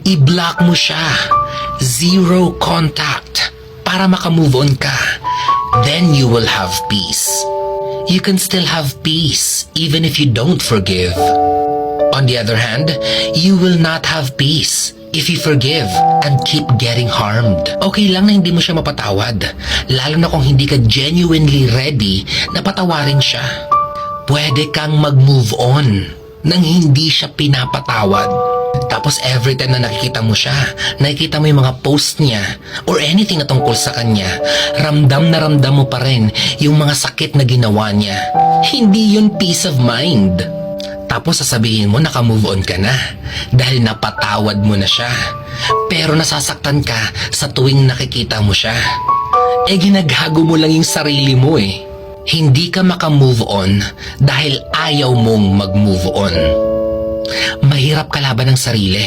I-block mo siya. Zero contact. Para makamove on ka. Then you will have peace. You can still have peace even if you don't forgive. On the other hand, you will not have peace if you forgive and keep getting harmed. Okay lang na hindi mo siya mapatawad, lalo na kung hindi ka genuinely ready na patawarin siya. Pwede kang mag-move on nang hindi siya pinapatawad. Tapos every time na nakikita mo siya, nakikita mo yung mga post niya or anything na tungkol sa kanya, ramdam na ramdam mo pa rin yung mga sakit na ginawa niya. Hindi yun peace of mind. Tapos sasabihin mo naka-move on ka na dahil napatawad mo na siya. Pero nasasaktan ka sa tuwing nakikita mo siya. Ginagago mo lang yung sarili mo eh. Hindi ka maka-move on dahil ayaw mong mag-move on. Mahirap kalaban ng sarili.